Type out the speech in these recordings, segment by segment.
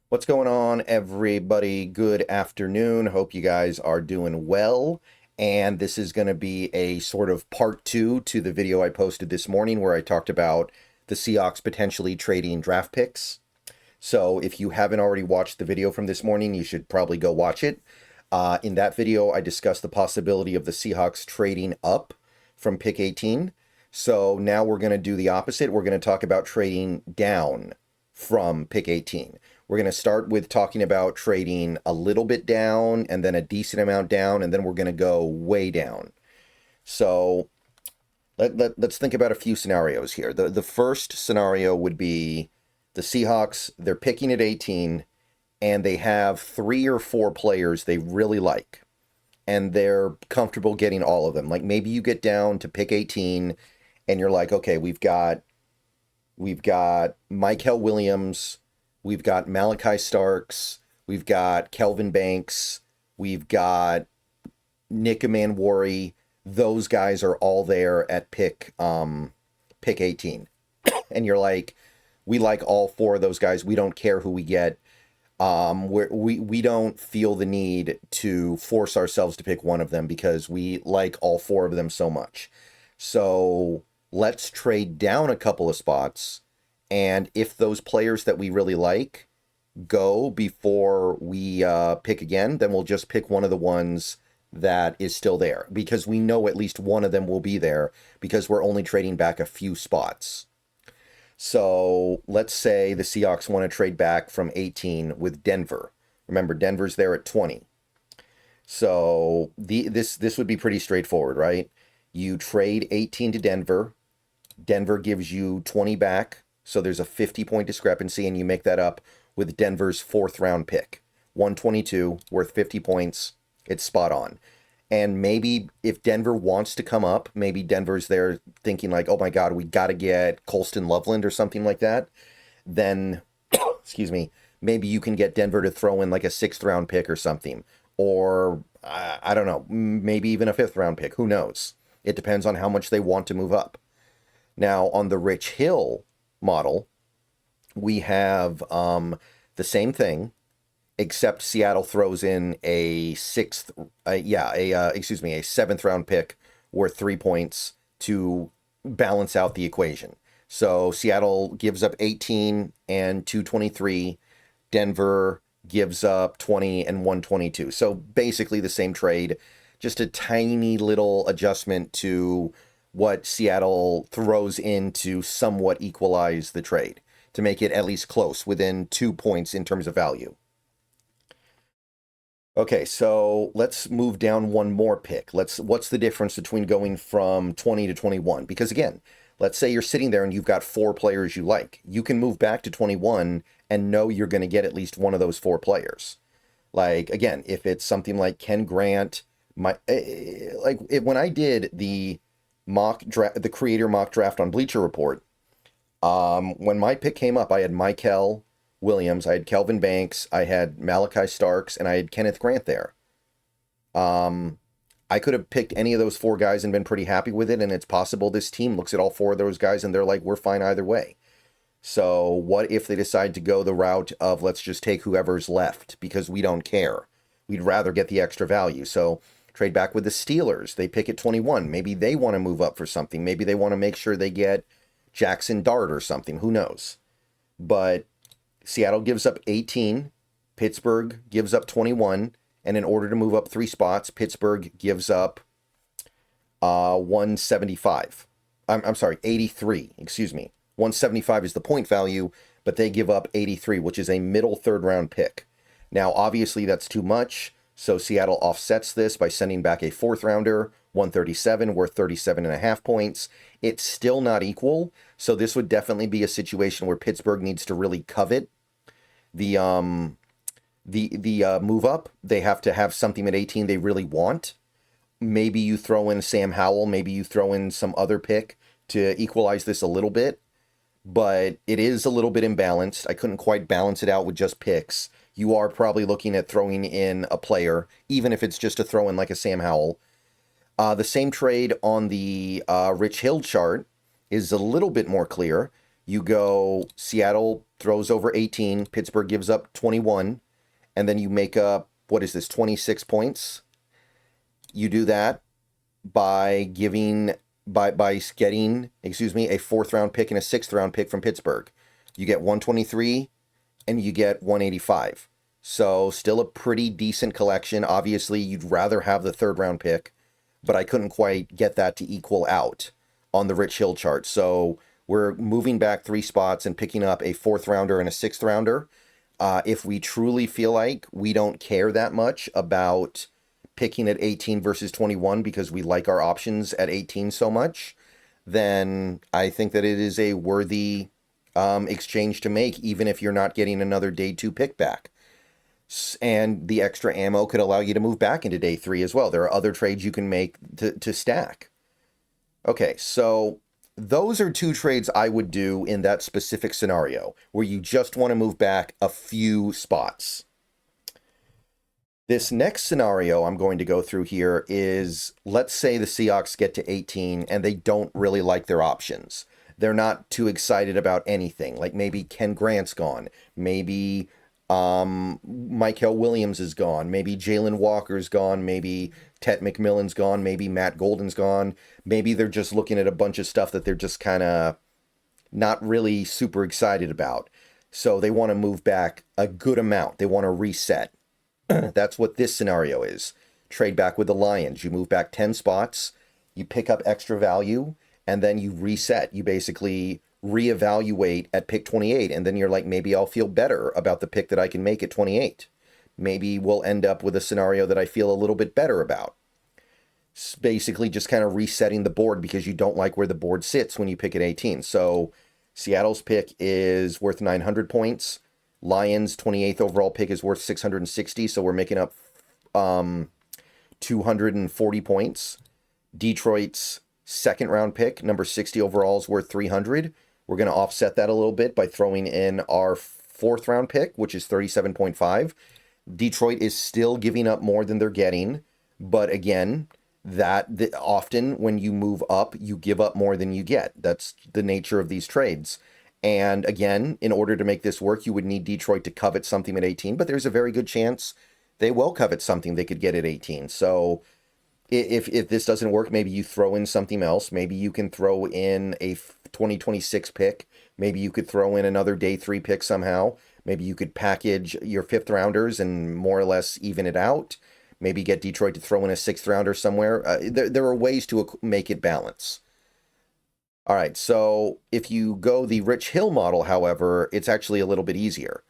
What's going on, everybody? Good afternoon. Hope you guys are doing well. And this is going to be a sort of part two to the video I posted this morning where I talked about the Seahawks potentially trading draft picks. So if you haven't already watched the video from this morning, you should probably go watch it. In that video, I discussed the possibility of the Seahawks trading up from pick 18. So now we're going to do the opposite. We're going to talk about trading down from pick 18. We're going to start with talking about trading a little bit down and then a decent amount down, and then we're going to go way down. So let's think about a few scenarios here. The first scenario would be the Seahawks, they're picking at 18, and they have 3 or 4 players they really like, and they're comfortable getting all of them. Like maybe you get down to pick 18, and you're like, okay, we've got Mykel Williams, we've got Malachi Starks, we've got Kelvin Banks, we've got Nick Amanwari. Those guys are all there at pick 18. And you're like, we like all 4 of those guys. We don't care who we get. We don't feel the need to force ourselves to pick one of them because we like all 4 of them so much. So let's trade down a couple of spots, and if those players that we really like go before we pick again, then we'll just pick one of the ones that is still there, because we know at least one of them will be there because we're only trading back a few spots. So let's say the Seahawks want to trade back from 18 with Denver. Remember, Denver's there at 20. So this would be pretty straightforward, right? You trade 18 to Denver. Denver gives you 20 back. So there's a 50-point discrepancy, and you make that up with Denver's 4th round pick. 122, worth 50 points. It's spot on. And maybe if Denver wants to come up, maybe Denver's there thinking like, oh my God, we got to get Colston Loveland or something like that. Then, excuse me, maybe you can get Denver to throw in like a 6th round pick or something. Or, I don't know, maybe even a 5th round pick. Who knows? It depends on how much they want to move up. Now, on the Rich Hill model, we have the same thing, except Seattle throws in a 7th round pick worth 3 points to balance out the equation. So Seattle gives up 18 and 223. Denver gives up 20 and 122. So basically the same trade, just a tiny little adjustment to what Seattle throws in to somewhat equalize the trade, to make it at least close, within 2 points in terms of value. Okay, so let's move down one more pick. What's the difference between going from 20 to 21? Because again, let's say you're sitting there and you've got 4 players you like. You can move back to 21 and know you're going to get at least one of those 4 players. Like, again, if it's something like Ken Grant, when I did the the creator mock draft on Bleacher Report, when my pick came up, I had Mykel Williams, I had Kelvin Banks, I had Malachi Starks, and I had Kenneth Grant there. I could have picked any of those 4 guys and been pretty happy with it, and it's possible this team looks at all 4 of those guys and they're like, we're fine either way. So what if they decide to go the route of let's just take whoever's left because we don't care. We'd rather get the extra value. So trade back with the Steelers. They pick at 21. Maybe they want to move up for something. Maybe they want to make sure they get Jackson Dart or something. Who knows? But Seattle gives up 18. Pittsburgh gives up 21. And in order to move up 3 spots, Pittsburgh gives up 175. I'm sorry, 83. Excuse me. 175 is the point value, but they give up 83, which is a middle 3rd round pick. Now, obviously, that's too much. So Seattle offsets this by sending back a 4th rounder, 137, worth 37.5 points. It's still not equal. So this would definitely be a situation where Pittsburgh needs to really covet the move up. They have to have something at 18 they really want. Maybe you throw in Sam Howell. Maybe you throw in some other pick to equalize this a little bit. But it is a little bit imbalanced. I couldn't quite balance it out with just picks. You are probably looking at throwing in a player, even if it's just a throw in like a Sam Howell. The same trade on the Rich Hill chart is a little bit more clear You go, Seattle throws over 18, Pittsburgh gives up 21, and then you make up, what is this, 26 points? You do that by getting, a fourth round pick and a sixth round pick from Pittsburgh. You get 123 and you get 185. So still a pretty decent collection. Obviously, you'd rather have the third round pick, but I couldn't quite get that to equal out on the Rich Hill chart. So we're moving back 3 spots and picking up a fourth rounder and a sixth rounder. If we truly feel like we don't care that much about picking at 18 versus 21 because we like our options at 18 so much, then I think that it is a worthy exchange to make, even if you're not getting another day 2 pick back. And the extra ammo could allow you to move back into day 3 as well. There are other trades you can make to stack. Okay, so those are 2 trades I would do in that specific scenario where you just want to move back a few spots. This next scenario I'm going to go through here is, let's say the Seahawks get to 18 and they don't really like their options. They're not too excited about anything. Like maybe Ken Grant's gone. Maybe Mykel Williams is gone. Maybe Jalen Walker's gone. Maybe Tet McMillan's gone. Maybe Matt Golden's gone. Maybe they're just looking at a bunch of stuff that they're just kind of not really super excited about. So they want to move back a good amount. They want to reset. That's what this scenario is. Trade back with the Lions. You move back 10 spots. You pick up extra value. And then you reset. You basically reevaluate at pick 28, and then you're like, maybe I'll feel better about the pick that I can make at 28. Maybe we'll end up with a scenario that I feel a little bit better about. It's basically just kind of resetting the board because you don't like where the board sits when you pick at 18. So Seattle's pick is worth 900 points. Lions' 28th overall pick is worth 660, so we're making up 240 points. Detroit's second round pick, number 60 overall, is worth 300. We're going to offset that a little bit by throwing in our fourth round pick, which is 37.5. Detroit is still giving up more than they're getting, but again, often when you move up, you give up more than you get. That's the nature of these trades. And again, in order to make this work, you would need Detroit to covet something at 18, but there's a very good chance they will covet something they could get at 18. So if this doesn't work, maybe you throw in something else. Maybe you can throw in a 2026 pick. Maybe you could throw in another day 3 pick somehow. Maybe you could package your 5th rounders and more or less even it out. Maybe get Detroit to throw in a 6th rounder somewhere. There are ways to make it balance. All right, so if you go the Rich Hill model, however, it's actually a little bit easier.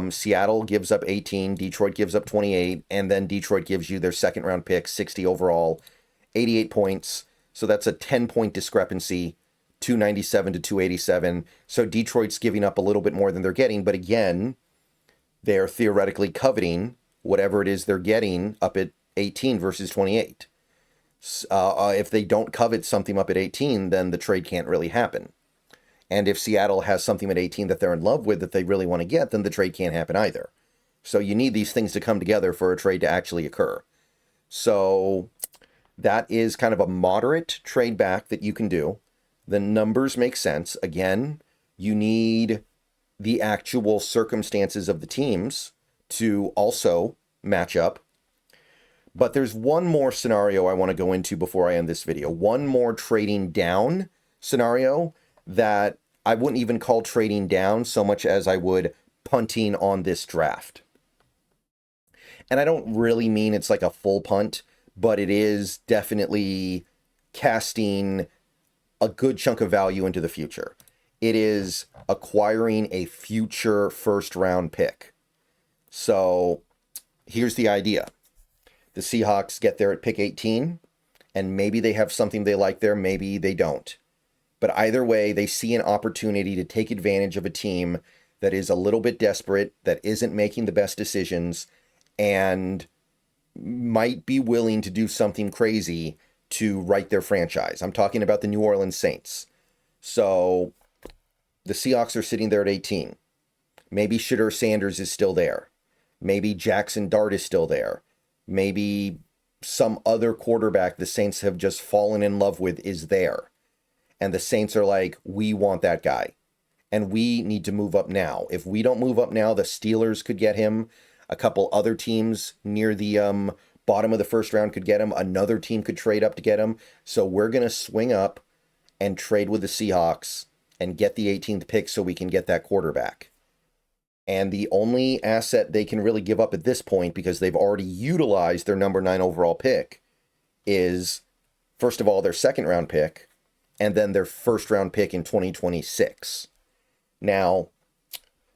Seattle gives up 18, Detroit gives up 28, and then Detroit gives you their second round pick, 60 overall, 88 points. So that's a 10-point discrepancy, 297 to 287. So Detroit's giving up a little bit more than they're getting, but again, they're theoretically coveting whatever it is they're getting up at 18 versus 28. If they don't covet something up at 18, then the trade can't really happen. And if Seattle has something at 18 that they're in love with that they really want to get, then the trade can't happen either. So you need these things to come together for a trade to actually occur. So that is kind of a moderate trade back that you can do. The numbers make sense. Again, you need the actual circumstances of the teams to also match up. But there's one more scenario I want to go into before I end this video. One more trading down scenario that I wouldn't even call trading down so much as I would punting on this draft. And I don't really mean it's like a full punt, but it is definitely casting a good chunk of value into the future. It is acquiring a future first round pick. So here's the idea. The Seahawks get there at pick 18, and maybe they have something they like there, maybe they don't. But either way, they see an opportunity to take advantage of a team that is a little bit desperate, that isn't making the best decisions, and might be willing to do something crazy to right their franchise. I'm talking about the New Orleans Saints. So the Seahawks are sitting there at 18. Maybe Shedeur Sanders is still there. Maybe Jackson Dart is still there. Maybe some other quarterback the Saints have just fallen in love with is there. And the Saints are like, we want that guy. and we need to move up now. If we don't move up now, the Steelers could get him. A couple other teams near the bottom of the first round could get him. Another team could trade up to get him. So we're going to swing up and trade with the Seahawks and get the 18th pick so we can get that quarterback. And the only asset they can really give up at this point, because they've already utilized their number 9 overall pick, is, first of all, their second round pick, and then their first round pick in 2026. Now,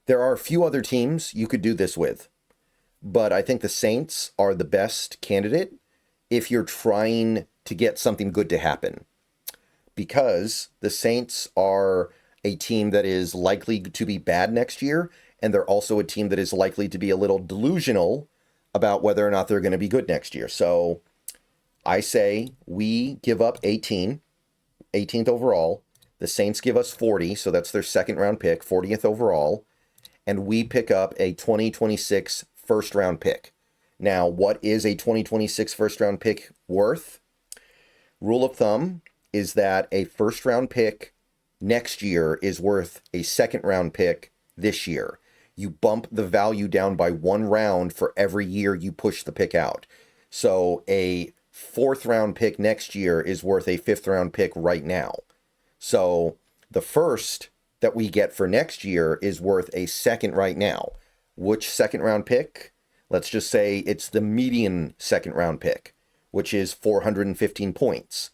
there are a few other teams you could do this with, but I think the Saints are the best candidate if you're trying to get something good to happen. Because the Saints are a team that is likely to be bad next year, and they're also a team that is likely to be a little delusional about whether or not they're going to be good next year. So I say we give up 18th overall. The Saints give us 40, so that's their second round pick, 40th overall. And we pick up a 2026 first round pick. Now, what is a 2026 first round pick worth? Rule of thumb is that a first round pick next year is worth a second round pick this year. You bump the value down by 1 round for every year you push the pick out. So a 4th round pick next year is worth a 5th round pick right now. So the first that we get for next year is worth a second right now. Which second round pick? Let's just say it's the median second round pick, which is 415 points.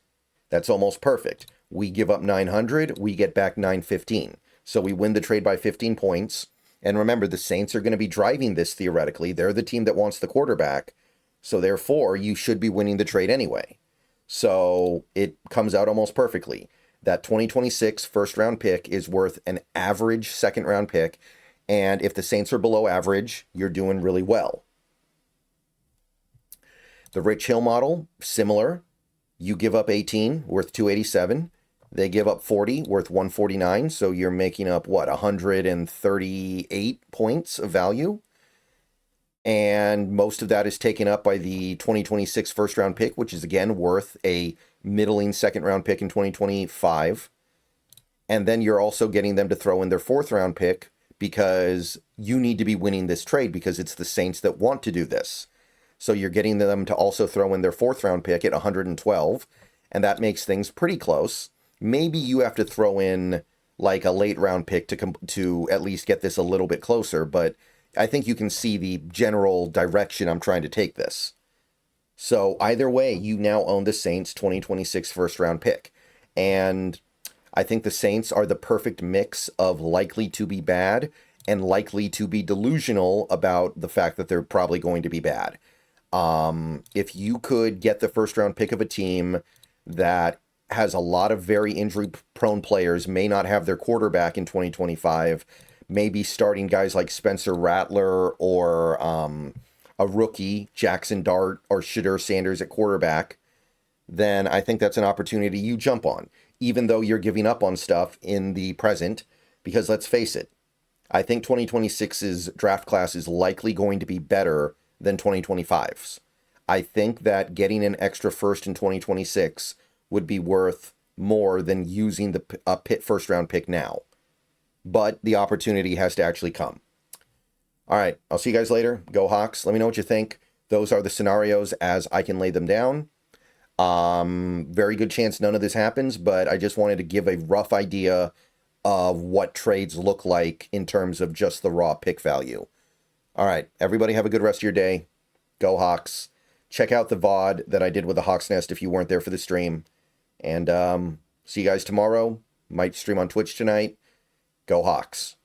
That's almost perfect. We give up 900, we get back 915. So we win the trade by 15 points. And remember, the Saints are going to be driving this theoretically. They're the team that wants the quarterback. So therefore, you should be winning the trade anyway. So it comes out almost perfectly. That 2026 first round pick is worth an average second round pick. And if the Saints are below average, you're doing really well. The Rich Hill model, similar. You give up 18, worth 287. They give up 40, worth 149. So you're making up, 138 points of value. And most of that is taken up by the 2026 first round pick, which is again worth a middling second round pick in 2025. And then you're also getting them to throw in their 4th round pick because you need to be winning this trade because it's the Saints that want to do this. So you're getting them to also throw in their 4th round pick at 112, and that makes things pretty close. Maybe you have to throw in like a late round pick to at least get this a little bit closer, but I think you can see the general direction I'm trying to take this. So either way, you now own the Saints 2026 first round pick. And I think the Saints are the perfect mix of likely to be bad and likely to be delusional about the fact that they're probably going to be bad. If you could get the first round pick of a team that has a lot of very injury prone players, may not have their quarterback in 2025, maybe starting guys like Spencer Rattler or a rookie, Jackson Dart or Shadur Sanders at quarterback, then I think that's an opportunity you jump on, even though you're giving up on stuff in the present, because let's face it, I think 2026's draft class is likely going to be better than 2025's. I think that getting an extra first in 2026 would be worth more than using the Pitt first round pick now. But the opportunity has to actually come. All right, I'll see you guys later. Go Hawks. Let me know what you think. Those are the scenarios as I can lay them down. Very good chance none of this happens, but I just wanted to give a rough idea of what trades look like in terms of just the raw pick value. All right, everybody have a good rest of your day. Go Hawks. Check out the VOD that I did with the Hawks Nest if you weren't there for the stream. And see you guys tomorrow. Might stream on Twitch tonight. Go Hawks.